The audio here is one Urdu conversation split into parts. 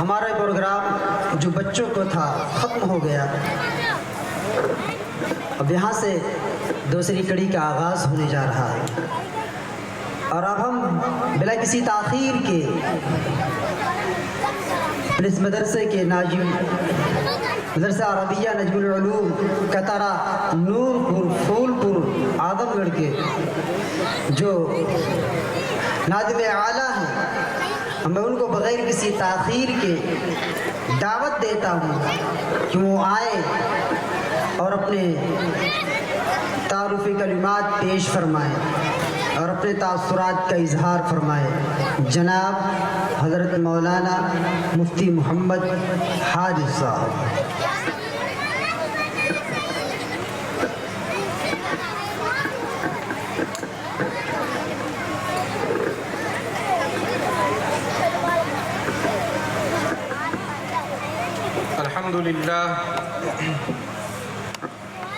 ہمارا پروگرام جو بچوں کو تھا ختم ہو گیا. اب یہاں سے دوسری کڑی کا آغاز ہونے جا رہا ہے اور اب ہم بلا کسی تاخیر کے اس مدرسے کے ناظم مدرسہ عربیہ نجم العلوم کترا نورپور پھولپور اعظم گڑھ کے جو ناظم اعلیٰ ہیں، میں ان کو بغیر کسی تاخیر کے دعوت دیتا ہوں کہ وہ آئے اور اپنے تعارفی کلمات پیش فرمائیں اور اپنے تاثرات کا اظہار فرمائے. جناب حضرت مولانا مفتی محمد حارث صاحب.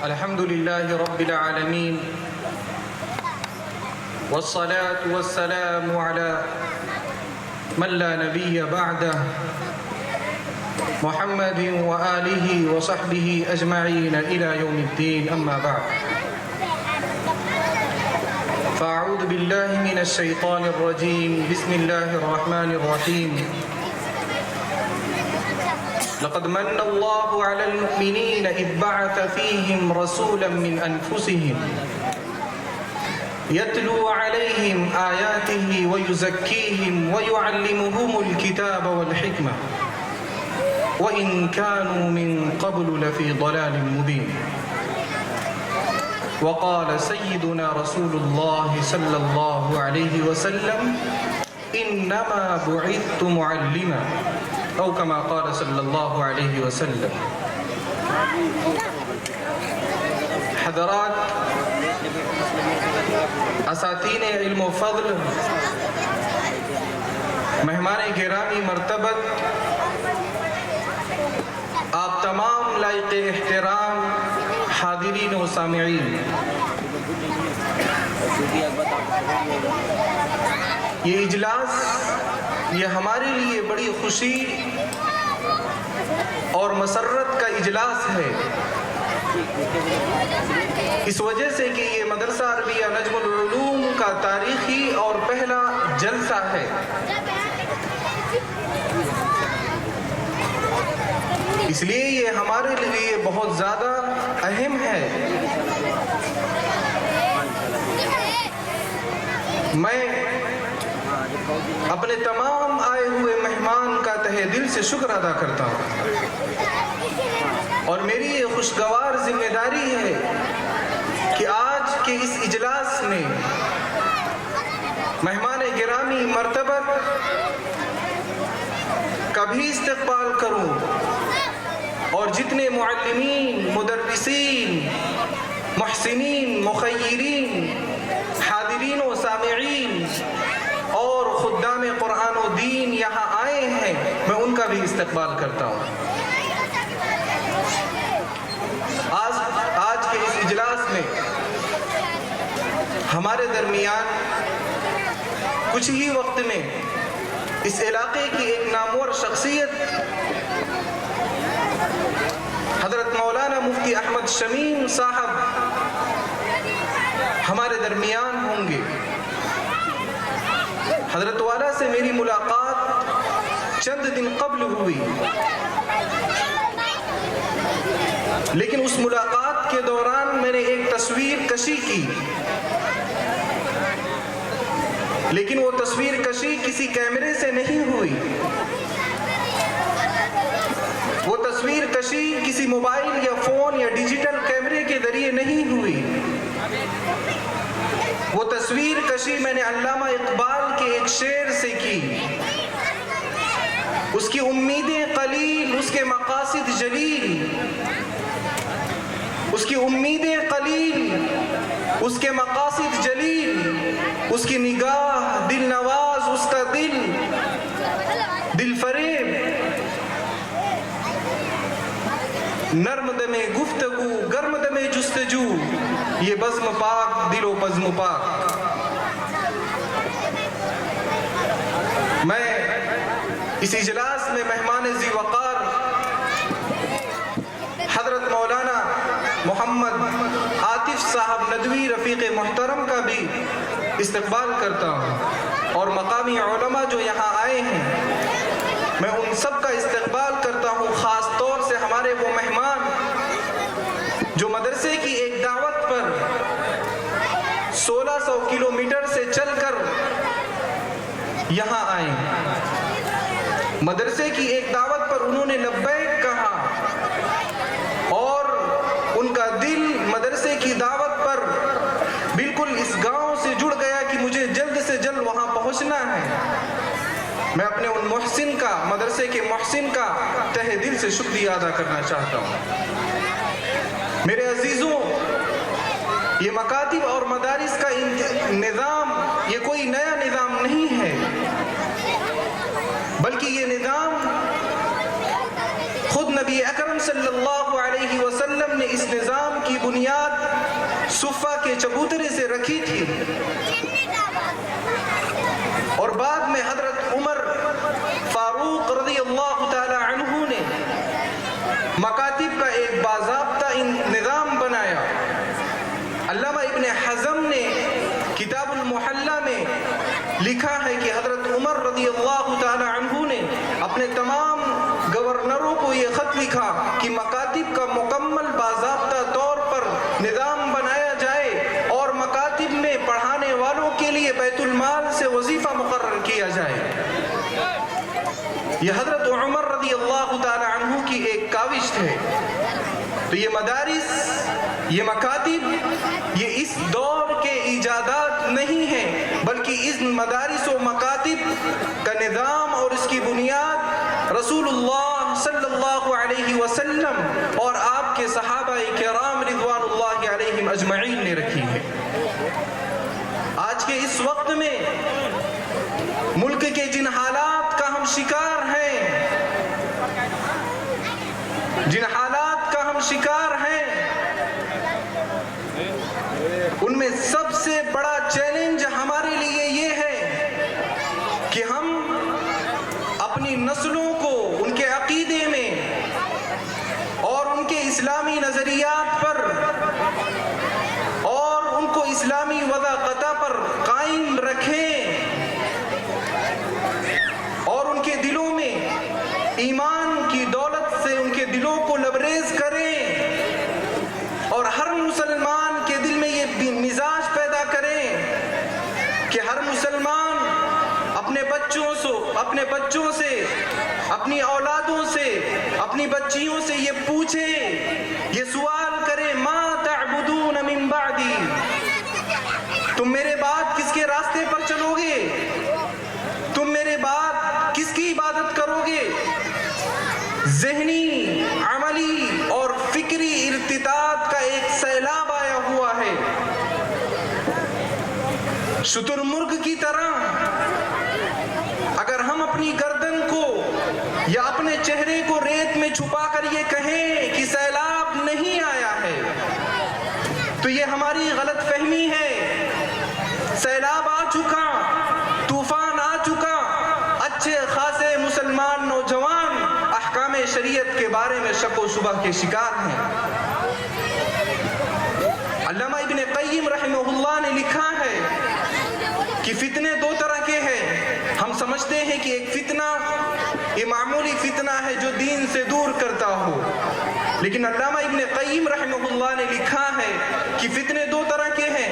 الحمد لله رب العالمين والصلاة والسلام على من لا نبي بعده محمد وآله وصحبه أجمعين إلى يوم الدين. أما بعد فأعوذ بالله من الشيطان الرجيم. بسم الله الرحمن الرحيم. لقد من الله على المؤمنين إذ بعث فيهم رسولا من أنفسهم يتلو عليهم آياته ويزكيهم ويعلمهم الكتاب والحكمة وإن كانوا من قبل لفي ضلال مبين. وقال سيدنا رسول الله صلى الله عليه وسلم إنما بعثت معلما أو كما قال صلى الله عليه وسلم. حضرات اساتین علم و فضل، مہمان گرامی مرتبت، آپ تمام لائق احترام حاضرین و سامعین، یہ اجلاس یہ ہمارے لیے بڑی خوشی اور مسرت کا اجلاس ہے، اس وجہ سے کہ یہ مدرسہ عربیہ نجم العلوم کا تاریخی اور پہلا جلسہ ہے. اس لیے یہ ہمارے لیے بہت زیادہ اہم ہے. میں اپنے تمام آئے ہوئے مہمان کا تہہ دل سے شکر ادا کرتا ہوں اور میری یہ خوشگوار ذمہ داری ہے کہ آج کے اس اجلاس میں مہمان گرامی مرتبت کا بھی استقبال کروں اور جتنے معلمین، مدرسین، محسنین، مخیرین، حاضرین و سامعین اور خدام قرآن و دین یہاں آئے ہیں، میں ان کا بھی استقبال کرتا ہوں. آج کے اس اجلاس میں ہمارے درمیان کچھ ہی وقت میں اس علاقے کی ایک نامور شخصیت حضرت مولانا مفتی احمد شمیم صاحب ہمارے درمیان ہوں گے. حضرت والا سے میری ملاقات چند دن قبل ہوئی، لیکن اس ملاقات کے دوران میں نے ایک تصویر کشی کی، لیکن وہ تصویر کشی کسی کیمرے سے نہیں ہوئی، وہ تصویر کشی کسی موبائل یا فون یا ڈیجیٹل کیمرے کے ذریعے نہیں ہوئی. وہ تصویر کشی میں نے علامہ اقبال کے ایک شعر سے کی. اس کی امیدیں قلیل، اس کے مقاصد جلیل. اس کی امیدیں قلیل، اس کے مقاصد جلیل. اس کی نگاہ دل نواز، اس کا دل فریب. نرم دم گفتگو، گرم دم جستجو، یہ بزم پاک دل و بزم پاک. میں اس اجلاس میں مہمان ذی وقار حضرت مولانا محمد عاطف صاحب ندوی رفیق محترم کا بھی استقبال کرتا ہوں، اور مقامی علماء جو یہاں آئے ہیں میں ان سب کا استقبال کرتا ہوں، خاص طور سے ہمارے وہ مہمان جو مدرسے کی ایک دعوت پر 1600 کلومیٹر سے چل کر یہاں آئے ہیں۔ مدرسے کی ایک دعوت پر انہوں نے لبیک کہا اور ان کا دل مدرسے کی دعوت پر بالکل اس گاؤں سے جڑ گیا کہ مجھے جلد سے جلد وہاں پہنچنا ہے۔ میں اپنے ان محسن کا، مدرسے کے محسن کا تہہ دل سے شکریہ ادا کرنا چاہتا ہوں۔ میرے عزیزوں، یہ مکاتب اور مدارس کا نظام یہ کوئی نیا نظام نہیں ہے، بلکہ یہ نظام خود نبی اکرم صلی اللہ علیہ وسلم نے اس نظام کی بنیاد صفہ کے چبوترے سے رکھی تھی، اور بعد میں حضرت عمر فاروق رضی اللہ تعالی عنہ نے مکاتب کا ایک باضابطہ نظام بنایا۔ علامہ ابن حزم نے کتاب المحلہ میں لکھا ہے کہ حضرت عمر رضی اللہ تعالی عنہ نے اپنے تمام گورنروں کو یہ خط لکھا کہ مکاتب کا مکمل باضابطہ طور پر نظام بنایا جائے اور مکاتب میں پڑھانے والوں کے لیے بیت المال سے وظیفہ مقرر کیا جائے۔ یہ حضرت عمر رضی اللہ تعالی عنہ کی ایک کاوش ہے۔ تو یہ مدارس، یہ مکاتب یہ اس دور کے ایجادات نہیں ہیں، بلکہ اس مدارس و مکاتب کا نظام اور اس کی بنیاد رسول اللہ صلی اللہ علیہ وسلم اور آپ کے صحابہ کرام رضوان اللہ علیہم اجمعین نے رکھی ہے۔ آج کے اس وقت میں ملک کے جن حالات کا ہم شکار ہیں، جن حالات کا ہم شکار ہیں، ان میں سب سے بڑا چیلنج ہمارے لیے یہ ہے کہ ہم اپنی نسلوں کو ان کے عقیدے میں اور ان کے اسلامی نظریات پر اور ان کو اسلامی وضاقتہ پر قائم رکھیں اور ان کے دلوں میں ایمان کی دولت سے ان کے دلوں کو لبریز کریں، اور ہر مسلمان کے دل میں یہ مزاج پیدا کریں کہ ہر مسلمان اپنے بچوں سے اپنی اولادوں سے اپنی بچیوں سے یہ پوچھے، یہ سوال کرے، ما تعبدون من بعدی، تم میرے بعد کس کے راستے پر چلو گے؟ تم میرے بعد کس کی عبادت کرو گے؟ ذہنی، عملی اور فکری ارتداد کا ایک سیلاب آیا ہوا ہے۔ شتر مرغ کی طرح اگر ہم اپنی گردن کو یا اپنے چہرے کو ریت میں چھپا کر یہ کہیں کہ سیلاب نہیں آیا ہے، تو یہ ہماری غلط فہمی ہے۔ سیلاب آ چکا، طوفان آ چکا، اچھے خاصے مسلمان نوجوان احکام شریعت کے بارے میں شک و شبہ کے شکار ہیں۔ علامہ ابن قیم رحمہ اللہ نے لکھا ہے کہ فتنے دو طرح کے ہیں۔ ہم سمجھتے ہیں کہ ایک فتنہ یہ معمولی فتنہ ہے جو دین سے دور کرتا ہو، لیکن علامہ ابن قیم رحمہ اللہ نے لکھا ہے کہ فتنے دو طرح کے ہیں،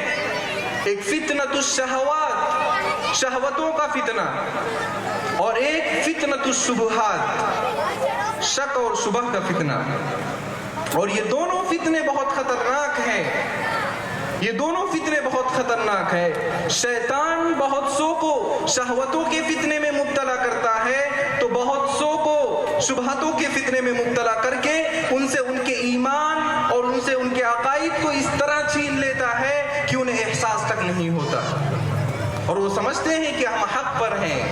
ایک فتنۃ الشہوات، شہوتوں کا فتنہ، اور ایک فتنۃ الشبہات، شک اور شبہ کا فتنہ۔ اور یہ دونوں فتنے بہت خطرناک ہیں، یہ دونوں فتنے بہت خطرناک ہیں۔ شیطان بہت سو کو شہوتوں کے فتنے میں مبتلا کرتا ہے تو بہت سو کو شبہتوں کے فتنے میں مبتلا کر کے ان سے ان کے ایمان اور ان سے ان کے عقائد کو اس طرح چھین لیتا ہے کہ انہیں احساس تک نہیں ہوتا، اور وہ سمجھتے ہیں کہ ہم حق پر ہیں۔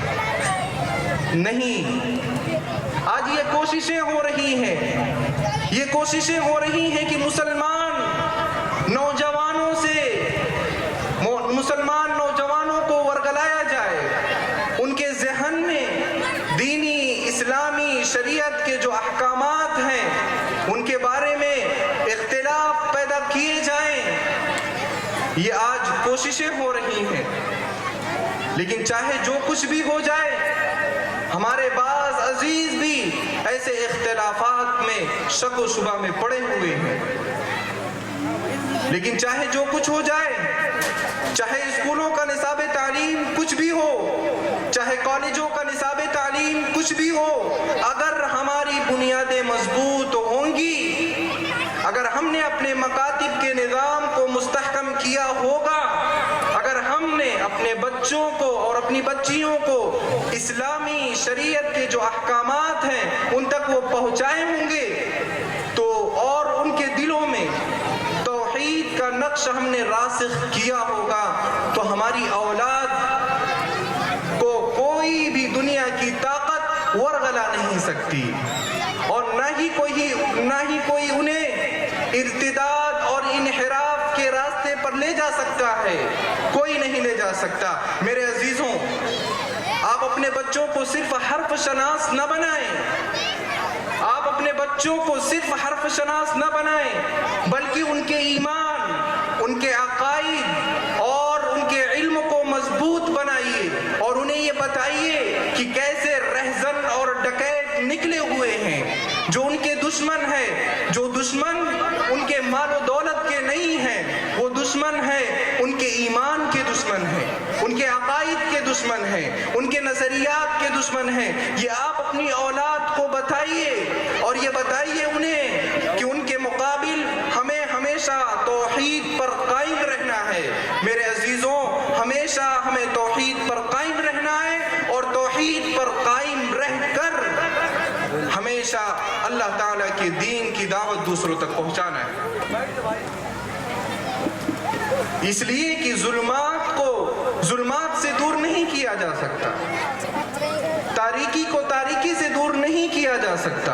نہیں، آج یہ کوششیں ہو رہی ہیں، یہ کوششیں ہو رہی ہیں کہ مسلمان نوجوانوں کو ورگلایا جائے، ان کے ذہن میں دینی اسلامی شریعت کے جو احکامات ہیں ان کے بارے میں اختلاف پیدا کیے جائیں، یہ آج کوششیں ہو رہی ہیں۔ لیکن چاہے جو کچھ بھی ہو جائے، ہمارے بعض عزیز بھی ایسے اختلافات میں شک و شبہ میں پڑے ہوئے ہیں۔ لیکن چاہے جو کچھ ہو جائے، چاہے اسکولوں کا نصاب تعلیم کچھ بھی ہو، چاہے کالجوں کا نصاب تعلیم کچھ بھی ہو، اگر ہماری بنیادیں مضبوط ہوں گی، اگر ہم نے اپنے مکاتب کے نظام کو مستحکم کیا ہوگا، اگر ہم نے اپنے بچوں کو اور اپنی بچیوں کو اسلامی شریعت کے جو احکامات ہیں ان تک وہ پہنچائے ہوں گے تو، اور ان کے دلوں میں توحید کا نقش ہم نے راسخ کیا ہوگا، تو ہماری اولاد کو کوئی بھی دنیا کی طاقت ورغلا نہیں سکتی، اور نہ ہی کوئی انہیں ارتداد اور انحراف کے راستے پر لے جا سکتا ہے، کوئی نہیں لے جا سکتا۔ میرے عزیزوں، آپ اپنے بچوں کو صرف حرف شناس نہ بنائیں، آپ اپنے بچوں کو صرف حرف شناس نہ بنائیں، بلکہ ان کے ایمان، ان کے عقائد اور ان کے علم کو مضبوط بنائیے، اور انہیں یہ بتائیے کہ کیسے رہزن اور ڈکیت نکلے ہوئے ہیں، جو ان کے دشمن ہے، جو دشمن ان کے مال و دولت کے نہیں ہیں، وہ دشمن ہے ان کے ایمان کے دشمن ہیں، ان کے عقائد کے دشمن ہیں، ان کے نظریات کے دشمن ہیں۔ یہ آپ اپنی اولاد کو بتائیے، اور یہ بتائیے انہیں کہ ان کے مقابل ہمیں ہمیشہ توحید پر قائم رہنا ہے۔ میرے عزیزوں، ہمیشہ ہمیں توحید پر قائم رہنا ہے، اور توحید پر قائم رہ کر ہمیشہ اللہ تعالیٰ کے دین کی دعوت دوسروں تک پہنچانا ہے۔ اس لیے کہ ظلمات سے دور نہیں کیا جا سکتا، تاریکی کو تاریکی سے دور نہیں کیا جا سکتا،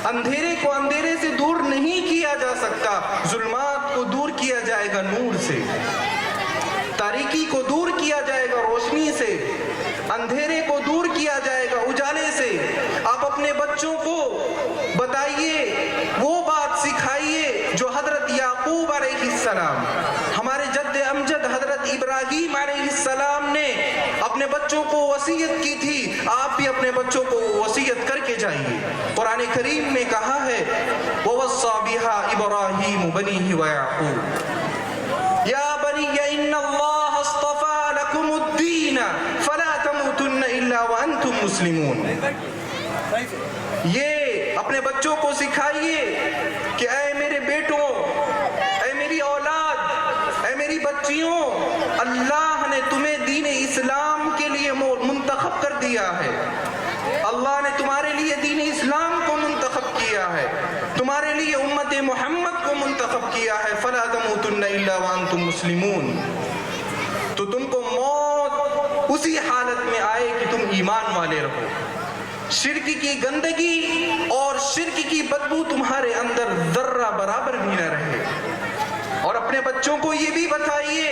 اندھیرے کو اندھیرے سے دور نہیں کیا جا سکتا۔ ظلمات کو دور کیا جائے گا نور سے، تاریکی کو دور کیا جائے گا روشنی سے، اندھیرے کو دور کیا جائے گا اجالے سے۔ آپ اپنے بچوں کو بتائیے، وہ بات سکھائیے جو حضرت یعقوب علیہ السلام، ہمارے جد امجد حضرت ابراہیم علیہ السلام نے اپنے بچوں کو وصیت کی تھی۔ آپ بھی اپنے بچوں کو وصیت کر کے جائیے۔ قرآن کریم میں کہا ہے وَوَصَّى بِهَا إِبْرَاهِيمُ بَنِيهِ وَيَعْقُوبُ يَا بَنِيَّ إِنَّ اللَّهَ اصْطَفَى لَكُمُ الدِّينَ فَلَا تَمُوتُنَّ إِلَّا وَأَنْتُمْ مُسْلِمُونَ۔ یہ اپنے بچوں کو سکھائیے کہ اے میرے بیٹوں، اے میری اولاد، اے میری بچیوں، اللہ نے تمہیں دین اسلام کے لیے منتخب کر دیا ہے، اللہ نے تمہارے لیے دین اسلام کو منتخب کیا ہے، تمہارے لیے امت محمد کو منتخب کیا ہے۔ فَلَا تَمُوتُنَّ إِلَّا وَأَنْتُمْ مُسْلِمُونَ۔ تو تم کو موت اسی حالت میں آئے کہ تم ایمان والے رہو، شرک کی گندگی اور شرک کی بدبو تمہارے اندر ذرہ برابر بھی نہ رہے۔ اور اپنے بچوں کو یہ بھی بتائیے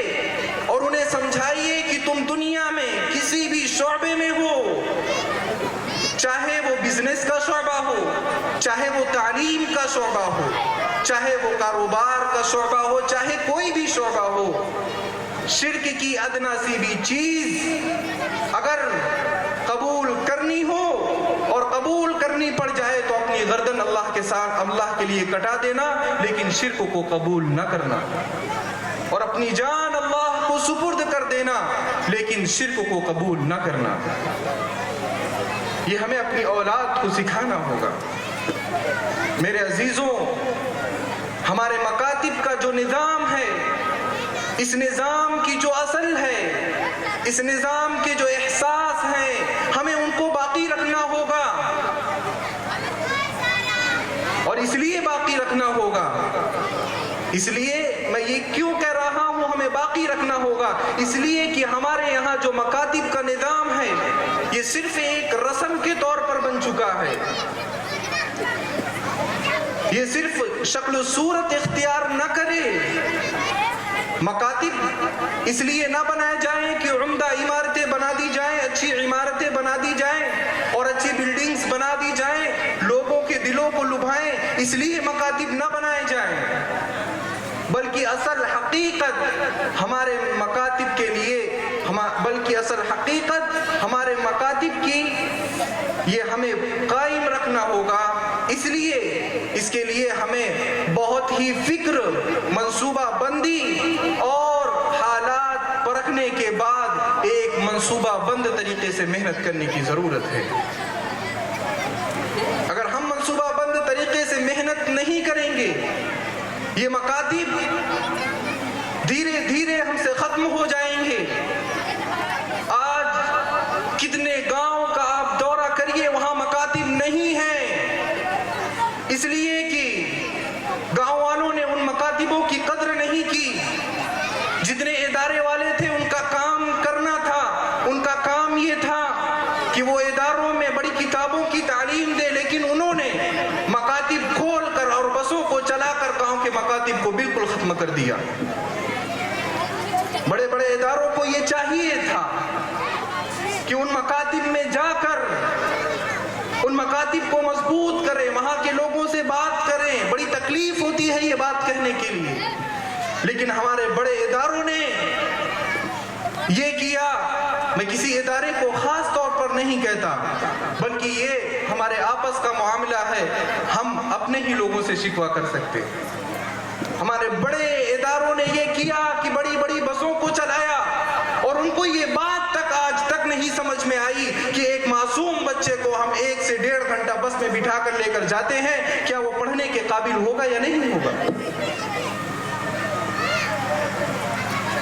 اور انہیں سمجھائیے کہ تم دنیا میں کسی بھی شعبے میں ہو، چاہے وہ بزنس کا شعبہ ہو، چاہے وہ تعلیم کا شعبہ ہو، چاہے وہ کاروبار کا شعبہ ہو، چاہے کوئی بھی شعبہ ہو، شرک کی ادنا سی بھی چیز اگر قبول کرنی ہو اور قبول کرنی پڑ جائے تو اپنی گردن اللہ کے ساتھ اللہ کے لیے کٹا دینا، لیکن شرک کو قبول نہ کرنا، اور اپنی جان اللہ کو سپرد کر دینا، لیکن شرک کو قبول نہ کرنا۔ یہ ہمیں اپنی اولاد کو سکھانا ہوگا۔ میرے عزیزوں، ہمارے مکاتب کا جو نظام ہے، اس نظام کی جو اصل ہے، اس نظام کے جو احساس ہیں، ہمیں ان کو باقی رکھنا ہوگا، اور اس لیے باقی رکھنا ہوگا، اس لیے میں یہ کیوں کہہ رہا ہوں ہمیں باقی رکھنا ہوگا، اس لیے کہ ہمارے یہاں جو مکاتب کا نظام ہے یہ صرف ایک رسم کے طور پر بن چکا ہے، یہ صرف شکل و صورت اختیار نہ کرے، مکاتب اس لیے نہ بنائے جائیں کہ عمدہ عمارتیں بنا دی جائیں، اچھی عمارتیں بنا دی جائیں اور اچھی بلڈنگز بنا دی جائیں، لوگوں کے دلوں کو لبھائیں، اس لیے مکاتب نہ بنائے جائیں، بلکہ اصل حقیقت ہمارے مکاتب کے لیے ہمارے مکاتب کی یہ ہمیں قائم رکھنا ہوگا۔ اس کے لیے ہمیں بہت ہی فکر، منصوبہ بندی اور حالات پرکھنے کے بعد ایک منصوبہ بند طریقے سے محنت کرنے کی ضرورت ہے۔ اگر ہم منصوبہ بند طریقے سے محنت نہیں کریں گے، یہ مکاتب دھیرے دھیرے ہم سے ختم ہو جائیں گے۔ آج کتنے گاؤں کا آپ دورہ کریے، وہاں مکاتب نہیں ہیں، اس لیے کہ گاؤں والوں نے ان مکاتبوں کی قدر نہیں کی۔ جتنے ادارے والے تھے ان کا کام کرنا تھا، ان کا کام یہ تھا کہ وہ اداروں میں بڑی کتابوں کی تعلیم دے، لیکن انہوں نے مکاتب کھول کر اور بسوں کو چلا کر گاؤں کے مکاتب کو بالکل ختم کر دیا۔ بڑے بڑے اداروں کو یہ چاہیے تھا کہ ان مکاتب میں جا کر ان مکاتب کو مضبوط کریں، وہاں کے لوگوں سے بات کریں۔ بڑی تکلیف ہوتی ہے یہ بات کہنے کے لیے، لیکن ہمارے بڑے اداروں نے یہ کیا۔ میں کسی ادارے کو خاص طور پر نہیں کہتا، بلکہ یہ ہمارے آپس کا معاملہ ہے، ہم اپنے ہی لوگوں سے شکوہ کر سکتے۔ ہمارے بڑے اداروں نے یہ کیا کہ بڑی بڑی بسوں کو چلایا، اور ان کو یہ بات تک آج تک نہیں سمجھ میں آئی کہ ایک معصوم بچے کو ہم 1 سے 1.5 گھنٹہ بس میں بٹھا کر لے کر جاتے ہیں، کیا وہ پڑھنے کے قابل ہوگا یا نہیں ہوگا؟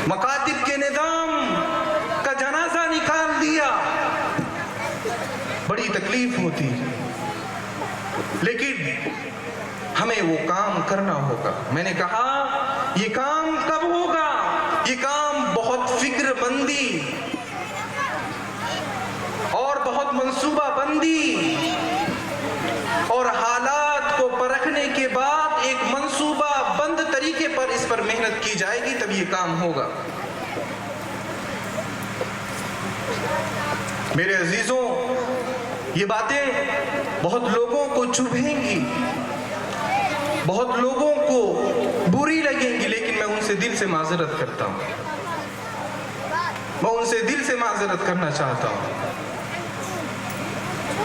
مکاتب کے نظام کا جنازہ نکال دیا، بڑی تکلیف ہوتی، لیکن ہمیں وہ کام کرنا ہوگا۔ میں نے کہا یہ کام کب ہوگا؟ یہ کام بہت فکر بندی اور بہت منصوبہ بندی اور حالات کو پرکھنے کے بعد ایک منصوبہ بند طریقے پر اس پر محنت کی جائے گی، تب یہ کام ہوگا۔ میرے عزیزوں، یہ باتیں بہت لوگوں کو چبھیں گی، بہت لوگوں کو بری لگیں گی، لیکن میں ان سے دل سے معذرت کرتا ہوں، میں ان سے دل سے معذرت کرنا چاہتا ہوں۔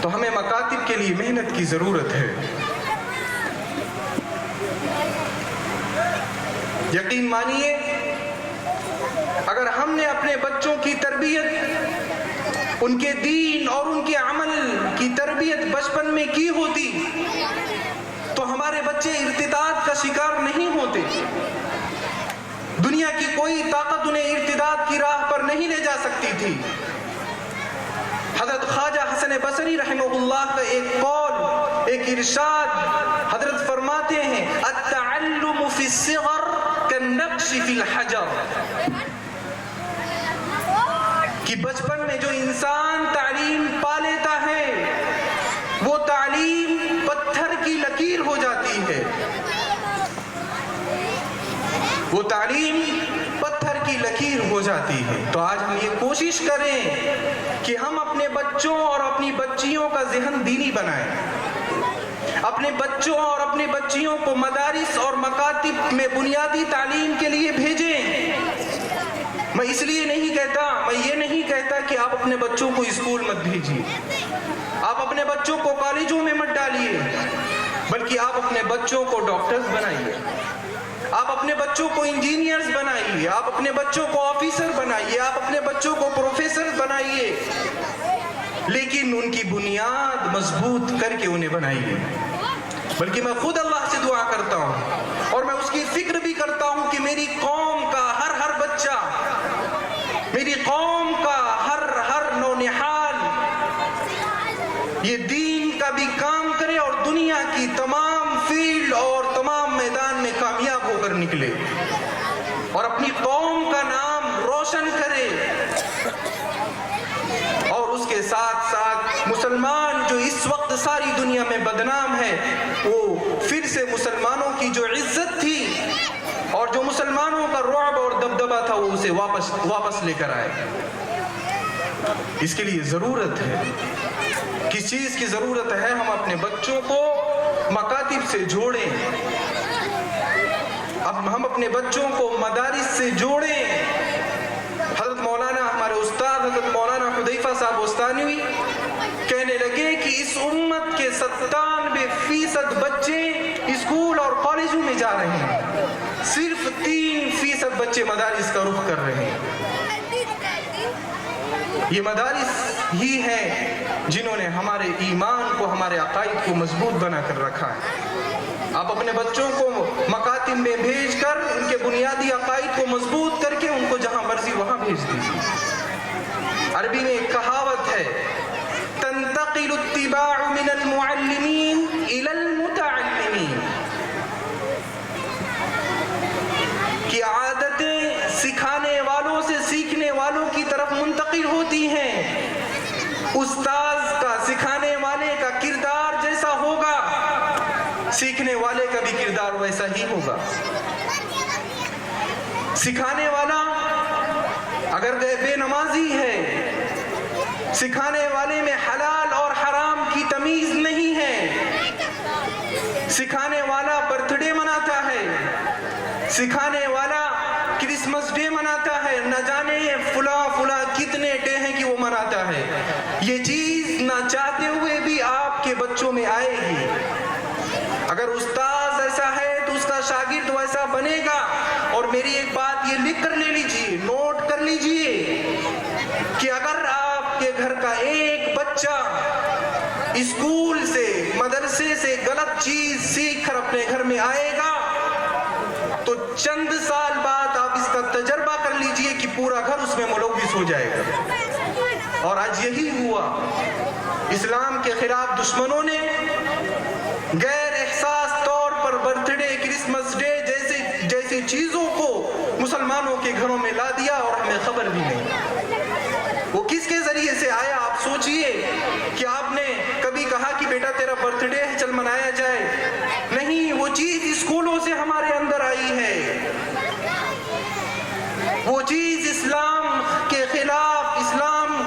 تو ہمیں مکاتب کے لیے محنت کی ضرورت ہے۔ یقین مانیے، اگر ہم نے اپنے بچوں کی تربیت، ان کے دین اور ان کے عمل کی تربیت بچپن میں کی ہوتی تو ہمارے بچے ارتداد کا شکار نہیں ہوتے۔ دنیا کی کوئی طاقت انہیں ارتداد کی راہ پر نہیں لے جا سکتی تھی۔ حضرت خواجہ حسن بصری رحمہ اللہ کا ایک قول، ایک ارشاد، حضرت فرماتے ہیں التعلم فی الصغر کالنقش فی الحجر، کہ بچپن میں جو انسان تعلیم پا لیتا ہے وہ تعلیم پتھر کی لکیر ہو جاتی ہے، وہ تعلیم پتھر کی لکیر ہو جاتی ہے۔ تو آج ہم یہ کوشش کریں کہ ہم اپنے بچوں اور اپنی بچیوں کا ذہن دینی بنائیں، اپنے بچوں اور اپنی بچیوں کو مدارس اور مکاتب میں بنیادی تعلیم کے لیے بھیجیں۔ میں اس لیے نہیں کہتا، میں یہ نہیں کہتا کہ آپ اپنے بچوں کو اسکول مت بھیجیے، آپ اپنے بچوں کو کالجوں میں مت ڈالیے، بلکہ آپ اپنے بچوں کو ڈاکٹرز بنائیے، آپ اپنے بچوں کو انجینئرز بنائیے، آپ اپنے بچوں کو آفیسر بنائیے، آپ اپنے بچوں کو پروفیسر بنائیے، لیکن ان کی بنیاد مضبوط کر کے انہیں بنائیے۔ بلکہ میں خود اللہ سے دعا کرتا ہوں اور میں اس کی فکر بھی کرتا ہوں کہ میری قوم کا ہر بچہ، میری قوم کا ہر نونہال یہ دین کا بھی کام کرے اور دنیا کی تمام فیلڈ اور تمام میدان میں کامیاب ہو کر نکلے اور اپنی قوم کا نام روشن کرے، اور اس کے ساتھ ساتھ مسلمان جو اس وقت ساری دنیا میں بدنام ہے، وہ پھر سے مسلمانوں کی جو عزت تھی اور جو مسلمانوں کا رعب اور اسے واپس لے کر آئے. اس کے لیے ضرورت ہے, کس چیز کی ضرورت ہے؟ ہم اپنے بچوں کو مکاتب سے جوڑیں, اب ہم اپنے بچوں کو مدارس سے جوڑیں. حضرت مولانا, ہمارے استاد حضرت مولانا حذیفہ صاحب بستانوی کہنے لگے کہ اس امت کے 97% بچے اسکول اور کالجوں میں جا رہے ہیں, صرف 3% بچے مدارس کا رخ کر رہے ہیں. یہ مدارس ہی ہیں جنہوں نے ہمارے ایمان کو, ہمارے عقائد کو مضبوط بنا کر رکھا ہے. آپ اپنے بچوں کو مکاتب میں بھیج کر ان کے بنیادی عقائد کو مضبوط کر کے ان کو جہاں مرضی وہاں بھیج دیجیے. عربی میں ایک کہاوت ہے, تنتقل الطباع من المعلمین الى المتعلمین, کہ عادتیں سکھانے والوں سے سیکھنے والوں کی طرف منتقل ہوتی ہیں. استاذ کا, سکھانے والے کا کردار جیسا ہوگا, سیکھنے والے کا بھی کردار ویسا ہی ہوگا. سکھانے والا اگر بے نمازی ہے, سکھانے والے میں حلال اور حرام کی تمیز نہیں ہے, سکھانے والا برتھ ڈے مناتا ہے, سکھانے والا کرسمس ڈے مناتا ہے, نہ جانے فلاں کتنے ڈے ہیں کہ وہ مناتا ہے. یہ چیز نہ چاہتے ہوئے بھی آپ کے بچوں میں آئے گی. اگر استاذ ایسا ہے تو اس کا شاگرد ویسا بنے گا. اور میری ایک بات یہ لکھ کر لے لیجیے, نوٹ کر لیجیے کہ اگر آپ کے گھر کا ایک بچہ اسکول سے, مدرسے سے غلط چیز سیکھ کر اپنے گھر میں آئے گا تو چند سال بعد آپ اس کا تجربہ کر لیجئے کہ پورا گھر اس میں ملوث ہو جائے گا. اور آج یہی ہوا. اسلام کے خلاف دشمنوں نے غیر احساس طور پر برتھ ڈے, کرسمس ڈے جیسی چیزوں کو مسلمانوں کے گھروں میں لا دیا اور ہمیں خبر بھی نہیں. وہ کس کے ذریعے سے آیا؟ آپ سوچئے کہ آپ نے کبھی کہا کہ بیٹا تیرا برتھ ڈے ہے, چل منایا جائے؟ نہیں, وہ چیز اسکولوں سے ہمارے اندر آئی ہے. وہ چیز اسلام کے خلاف, اسلام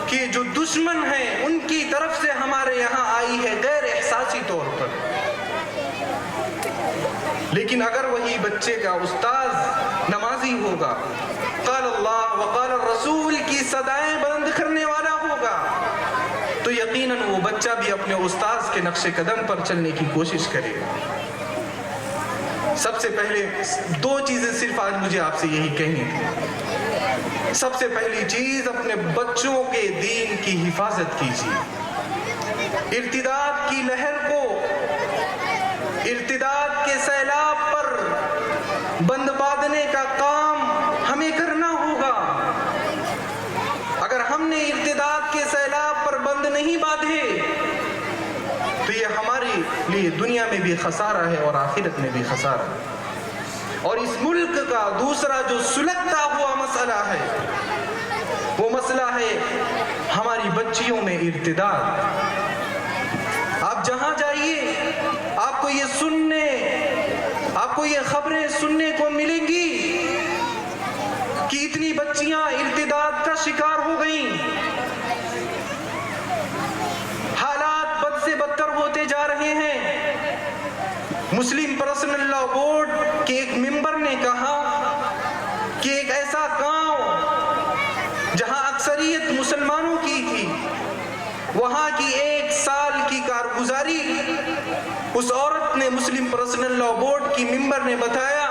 کے جو دشمن ہیں ان کی طرف سے ہمارے یہاں آئی ہے غیر احساسی طور پر. لیکن اگر وہی بچے کا استاذ نمازی ہوگا, قال اللہ وقال الرسول کی صدائیں بلند کرنے والا ہوگا, تو یقیناً وہ بچہ بھی اپنے استاذ کے نقش قدم پر چلنے کی کوشش کرے گا. سب سے پہلے 2 چیزیں صرف آج مجھے آپ سے یہی کہنی تھی. سب سے پہلی چیز, اپنے بچوں کے دین کی حفاظت کیجیے. ارتداد کی لہر کو, ارتداد کے سیلاب پر بند باندھنے کا کام ہمیں کرنا ہوگا. اگر ہم نے ارتداد کے سیلاب پر بند نہیں باندھے تو یہ ہمارے لیے دنیا میں بھی خسارہ ہے اور آخرت میں بھی خسارہ ہے. اور اس ملک کا دوسرا جو سلگتا ہوا مسئلہ ہے, وہ مسئلہ ہے ہماری بچیوں میں ارتداد. آپ جہاں جائیے آپ کو یہ خبریں سننے کو ملیں گی کہ اتنی بچیاں ارتداد کا شکار ہو گئیں. حالات بد سے بدتر ہوتے جا رہے ہیں. مسلم پرسنل لا بورڈ کے ایک ممبر نے کہا کہ ایک ایسا گاؤں جہاں اکثریت مسلمانوں کی تھی, وہاں کی 1 سال کی کارگزاری اس عورت نے, مسلم پرسنل لا بورڈ کی ممبر نے بتایا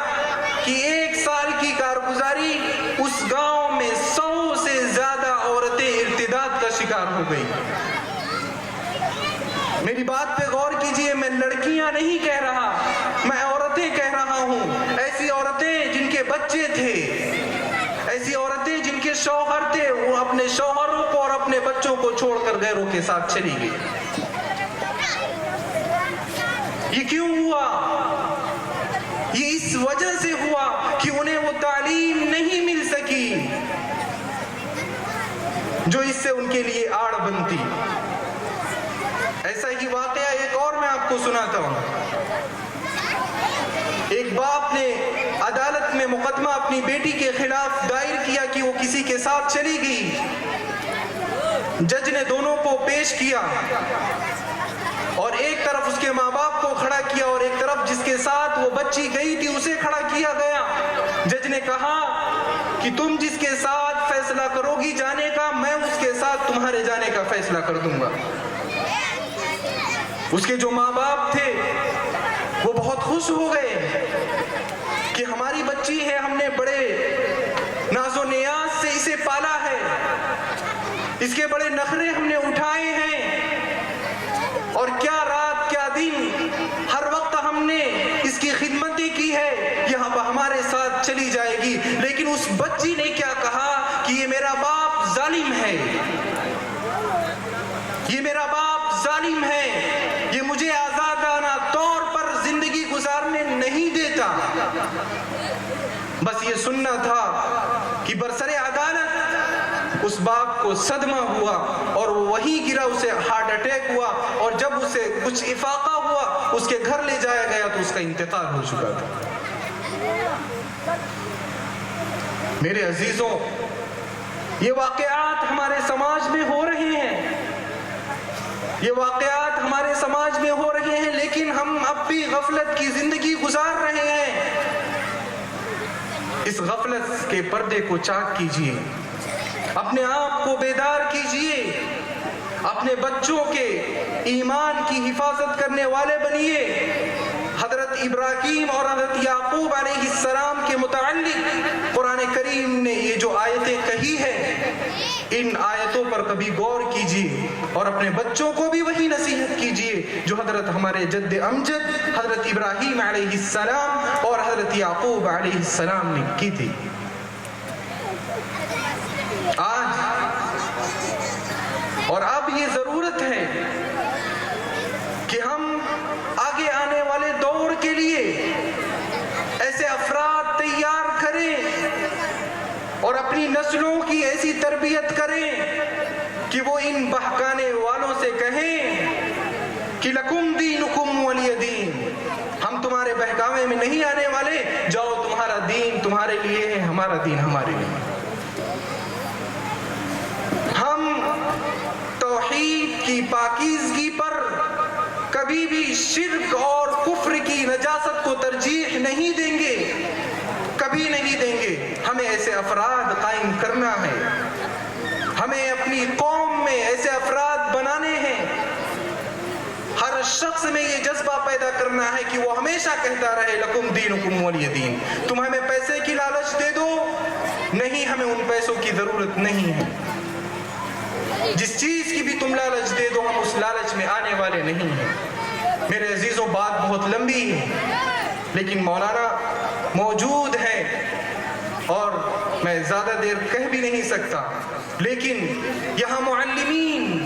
کہ 1 سال کی کارگزاری اس گاؤں میں 100 سے زیادہ عورتیں ارتداد کا شکار ہو گئی. میری بات پہ غور کیجئے, میں لڑکیاں نہیں کہہ رہا, میں عورتیں کہہ رہا ہوں. ایسی عورتیں جن کے بچے تھے, ایسی عورتیں جن کے شوہر تھے, وہ اپنے شوہروں کو اور اپنے بچوں کو چھوڑ کر غیروں کے ساتھ چلی گئی. یہ کیوں ہوا؟ یہ اس وجہ سے ہوا کہ انہیں وہ تعلیم نہیں مل سکی جو اس سے ان کے لیے آڑ بنتی. ایسا ہی واقعہ ایک اور میں آپ کو سناتا ہوں. ایک باپ نے عدالت میں مقدمہ اپنی بیٹی کے خلاف دائر کیا کہ وہ کسی کے ساتھ چلی گئی. جج نے دونوں کو پیش کیا اور ایک طرف اس کے ماں باپ کو کھڑا کیا اور ایک طرف جس کے ساتھ وہ بچی گئی تھی اسے کھڑا کیا گیا. جج نے کہا کہ تم جس کے ساتھ فیصلہ کرو گی جانے کا، میں اس کے ساتھ تمہارے جانے کا فیصلہ کر دوں گا. اس کے جو ماں باپ تھے وہ بہت خوش ہو گئے کہ ہماری بچی ہے، ہم نے بڑے ناز و نیاز سے اسے پالا ہے، اس کے بڑے نخرے ہم نے اٹھائے ہیں، اور کیا رات کیا دن ہر وقت ہم نے اس کی خدمتیں کی ہے، یہ ہمارے ساتھ چلی جائے گی. لیکن اس بچی نے کیا کہا کہ یہ میرا باپ ظالم ہے، یہ میرا باپ ظالم ہے، یہ مجھے آزادانہ طور پر زندگی گزارنے نہیں دیتا. بس یہ سننا تھا کہ برسر عدالت اس باپ کو صدمہ ہوا اور وہ وہیں گرا، اسے ہارٹ اٹیک ہوا، اور جب اسے کچھ افاقہ ہوا اس کے گھر لے جایا گیا تو اس کا انتقال ہو چکا تھا. میرے عزیزوں، یہ واقعات ہمارے سماج میں ہو رہے ہیں، یہ واقعات ہمارے سماج میں ہو رہے ہیں، لیکن ہم اب بھی غفلت کی زندگی گزار رہے ہیں. اس غفلت کے پردے کو چاک کیجیے، اپنے آپ کو بیدار کیجیے، اپنے بچوں کے ایمان کی حفاظت کرنے والے بنیے. حضرت ابراہیم اور حضرت یعقوب علیہ السلام کے متعلق قرآن کریم نے یہ جو آیتیں کہی ہیں، ان آیتوں پر کبھی غور کیجیے اور اپنے بچوں کو بھی وہی نصیحت کیجیے جو حضرت ہمارے جد امجد حضرت ابراہیم علیہ السلام اور حضرت یعقوب علیہ السلام نے کی تھی. آج اور اب یہ ضرورت ہے کہ ہم آگے آنے والے دور کے لیے ایسے افراد تیار کریں اور اپنی نسلوں کی ایسی تربیت کریں کہ وہ ان بہکانے والوں سے کہیں کہ لکم دینکم ولی دین، ہم تمہارے بہکاوے میں نہیں آنے والے، جاؤ تمہارا دین تمہارے لیے ہے، ہمارا دین ہمارے لیے. ہم توحید کی پاکیزگی پر کبھی بھی شرک اور کفر کی نجاست کو ترجیح نہیں دیں گے، کبھی نہیں دیں گے. ہمیں ایسے افراد قائم کرنا ہے، ہمیں اپنی قوم میں ایسے افراد بنانے ہیں. ہر شخص میں یہ جذبہ پیدا کرنا ہے کہ وہ ہمیشہ کہتا رہے لکم دینکم ولی دین. تم ہمیں پیسے کی لالچ دے دو، نہیں، ہمیں ان پیسوں کی ضرورت نہیں ہے. جس چیز کی بھی تم لالچ دے دو ہم اس لالچ میں آنے والے نہیں ہیں. میرے عزیزوں، بات بہت لمبی ہے لیکن مولانا موجود ہیں اور میں زیادہ دیر کہہ بھی نہیں سکتا. لیکن یہاں معلمین،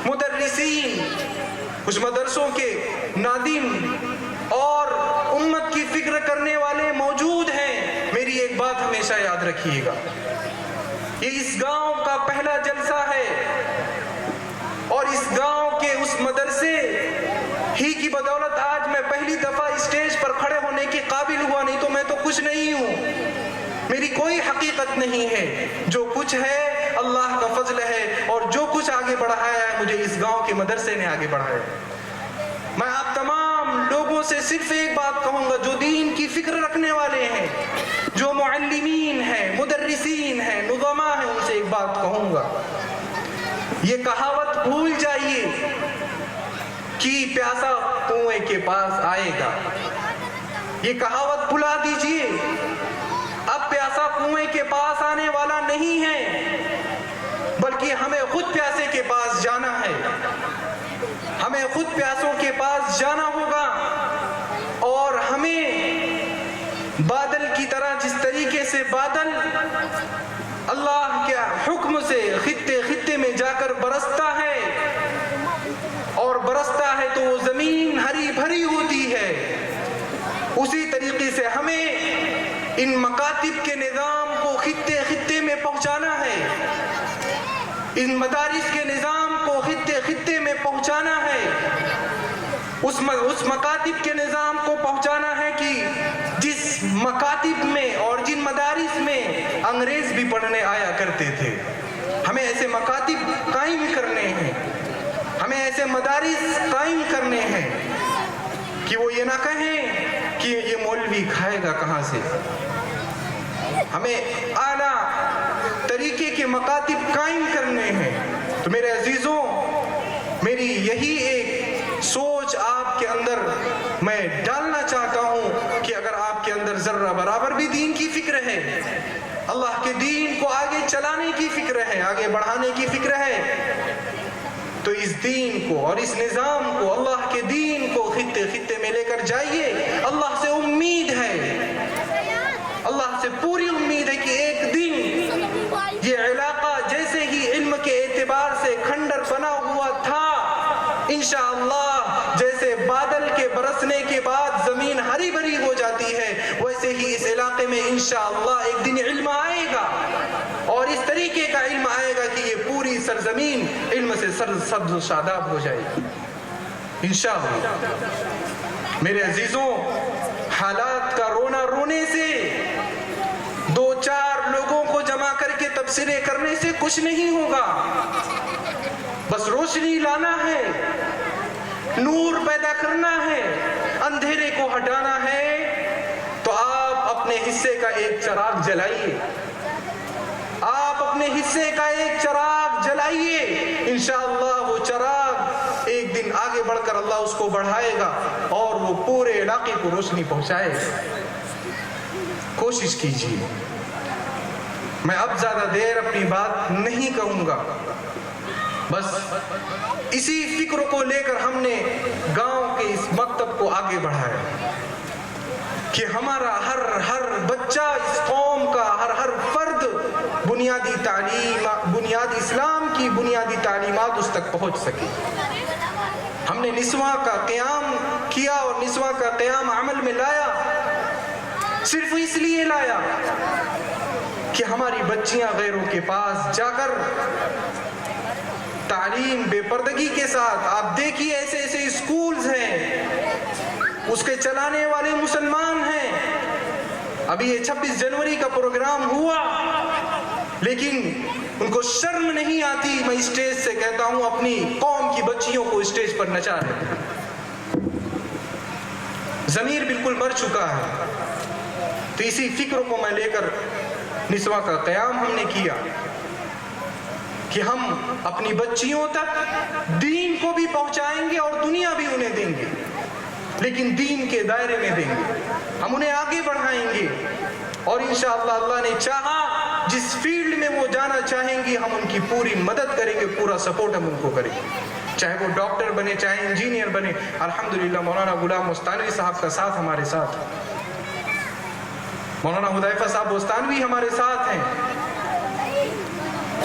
مدرسین، کچھ مدرسوں کے نادم اور امت کی فکر کرنے والے موجود ہیں. میری ایک بات ہمیشہ یاد رکھیے گا، یہ اس گاؤں کا پہلا جلسہ ہے اور اس گاؤں کے اس مدرسے ہی کی بدولت آج میں پہلی دفعہ اسٹیج پر کھڑے ہونے کے قابل ہوا، نہیں تو میں تو کچھ نہیں ہوں، میری کوئی حقیقت نہیں ہے. جو کچھ ہے اللہ کا فضل ہے، اور جو کچھ آگے بڑھایا ہے مجھے اس گاؤں کے مدرسے نے آگے بڑھایا. میں آپ تمام لوگوں سے صرف ایک بات کہوں گا جو دین کی فکر رکھنے والے ہیں، جو معلمین ہیں، مدرسین ہیں، نظماء ہیں، ان سے ایک بات کہوں گا، یہ کہاوت بھول جائیے کہ پیاسا کنویں کے پاس آئے گا. یہ کہاوت بھلا دیجئے، اب پیاسا کنویں کے پاس آنے والا نہیں ہے، بلکہ ہمیں خود پیاسے کے پاس جانا ہے. ہمیں خود پیاسوں کے پاس جانا ہوگا اور ہمیں بادل کی طرح، جس طریقے سے بادل اللہ کے حکم سے خطے خطے میں جا کر برستا ہے اور برستا ہے تو وہ زمین ہری بھری ہوتی ہے، اسی طریقے سے ہمیں ان مکاتب کے نظام کو خطے خطے میں پہنچانا ہے، ان مدارس کے نظام کو خطے خطے میں پہنچانا ہے، اس مکاتب کے نظام کو پہنچانا ہے کہ جس مکاتب میں اور جن مدارس میں انگریز بھی پڑھنے آیا کرتے تھے، ہمیں ایسے مکاتب قائم کرنے ہیں، ہمیں ایسے مدارس قائم کرنے ہیں کہ وہ یہ نہ کہیں کہ یہ مولوی کھائے گا کہاں سے۔ ہمیں اعلیٰ طریقے کے مکاتب قائم کرنے ہیں۔ تو میرے عزیزوں، میری یہی ایک سوچ آپ کے اندر میں ڈالنا چاہتا ہوں کہ اگر آپ کے اندر ذرہ برابر بھی دین کی فکر ہے، اللہ کے دین کو آگے چلانے کی فکر ہے، آگے بڑھانے کی فکر ہے، تو اس دین کو اور اس نظام کو، اللہ کے دین کو خطے خطے میں لے کر جائیے۔ اللہ سے امید ہے، اللہ سے پوری امید ہے کہ ایک دن یہ علاقہ جیسے ہی علم کے اعتبار سے کھنڈر بنا ہوا تھا، انشاءاللہ جیسے بادل کے برسنے کے بعد زمین ہری بھری ہو جاتی ہے، ویسے ہی اس علاقے میں انشاءاللہ ایک دن علم آئے گا، اور اس طریقے کا علم آئے گا کہ یہ پوری سرزمین علم سے سبز و شاداب ہو جائے گی انشاءاللہ۔ میرے عزیزوں، حالات کا رونا رونے سے، دو چار لوگوں کو جمع کر کے تبصرے کرنے سے کچھ نہیں ہوگا، بس روشنی لانا ہے، نور پیدا کرنا ہے، اندھیرے کو ہٹانا ہے۔ تو آپ اپنے حصے کا ایک چراغ جلائیے، آپ اپنے حصے کا ایک چراغ جلائیے، انشاءاللہ وہ چراغ ایک دن آگے بڑھ کر اللہ اس کو بڑھائے گا اور وہ پورے علاقے کو روشنی پہنچائے گا۔ کوشش کیجیے۔ میں اب زیادہ دیر اپنی بات نہیں کہوں گا، بس اسی فکر کو لے کر ہم نے گاؤں کے اس مکتب کو آگے بڑھایا کہ ہمارا ہر بچہ، اس قوم کا ہر فرد بنیادی تعلیم، اسلام کی بنیادی تعلیمات اس تک پہنچ سکے۔ ہم نے نسواں کا قیام کیا اور نسواں کا قیام عمل میں لایا، صرف اس لیے لایا کہ ہماری بچیاں غیروں کے پاس جا کر تعلیم بے پردگی کے ساتھ، آپ دیکھیے ایسے ایسے اسکولز ہیں، اس کے چلانے والے مسلمان ہیں۔ ابھی یہ 26 جنوری کا پروگرام ہوا، لیکن ان کو شرم نہیں آتی، میں اسٹیج سے کہتا ہوں، اپنی قوم کی بچیوں کو اسٹیج پر نچا رہے، ضمیر بالکل مر چکا ہے۔ تو اسی فکر کو میں لے کر نسواں کا قیام ہم نے کیا کہ ہم اپنی بچیوں تک دین کو بھی پہنچائیں گے اور دنیا بھی انہیں دیں گے، لیکن دین کے دائرے میں دیں گے، ہم انہیں آگے بڑھائیں گے، اور انشاءاللہ اللہ نے چاہا جس فیلڈ میں وہ جانا چاہیں گی ہم ان کی پوری مدد کریں گے، پورا سپورٹ ہم ان کو کریں گے، چاہے وہ ڈاکٹر بنے، چاہے انجینئر بنے۔ الحمدللہ مولانا غلام مستانوی صاحب کا ساتھ ہمارے ساتھ، مولانا حذیفہ صاحب بوستانوی ہمارے ساتھ ہیں،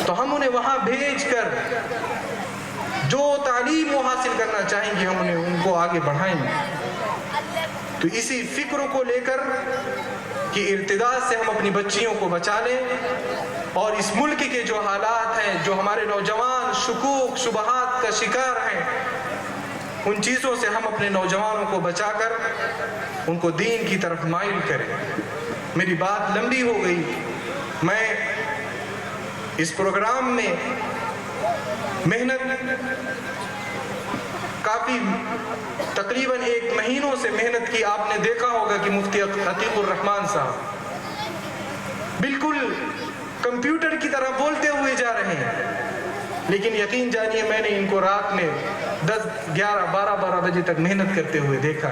تو ہم انہیں وہاں بھیج کر جو تعلیم وہ حاصل کرنا چاہیں گے ہم انہیں ان کو آگے بڑھائیں گے۔ تو اسی فکر کو لے کر کہ ارتداد سے ہم اپنی بچیوں کو بچا لیں، اور اس ملک کے جو حالات ہیں، جو ہمارے نوجوان شکوک شبہات کا شکار ہیں، ان چیزوں سے ہم اپنے نوجوانوں کو بچا کر ان کو دین کی طرف مائل کریں۔ میری بات لمبی ہو گئی، میں اس پروگرام میں محنت کافی تقریباً 1 مہینوں سے محنت کی۔ آپ نے دیکھا ہوگا کہ مفتی عتیق الرحمان صاحب بالکل کمپیوٹر کی طرح بولتے ہوئے جا رہے ہیں، لیکن یقین جانیے میں نے ان کو رات میں 10 11 12 بجے تک محنت کرتے ہوئے دیکھا۔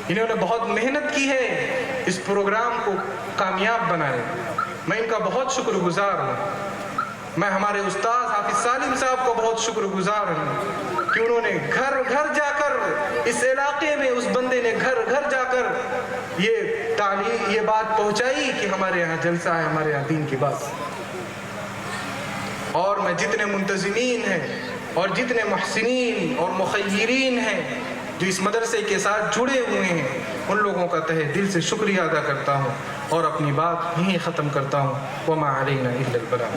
انہوں نے بہت محنت کی ہے اس پروگرام کو کامیاب بنائے، میں ان کا بہت شکر گزار ہوں۔ میں ہمارے استاد حافظ سالم صاحب کو بہت شکر گزار ہوں کہ انہوں نے گھر گھر جا کر، اس علاقے میں اس بندے نے گھر گھر جا کر یہ بات پہنچائی کہ ہمارے یہاں جلسہ ہے، ہمارے یہاں دین کی بات۔ اور میں جتنے منتظمین ہیں اور جتنے محسنین اور مخیرین ہیں جو اس مدرسے کے ساتھ جڑے ہوئے ہیں، ان لوگوں کا تہہ دل سے شکریہ ادا کرتا ہوں اور اپنی بات یہیں ختم کرتا ہوں۔ وما علینا الا البلاغ۔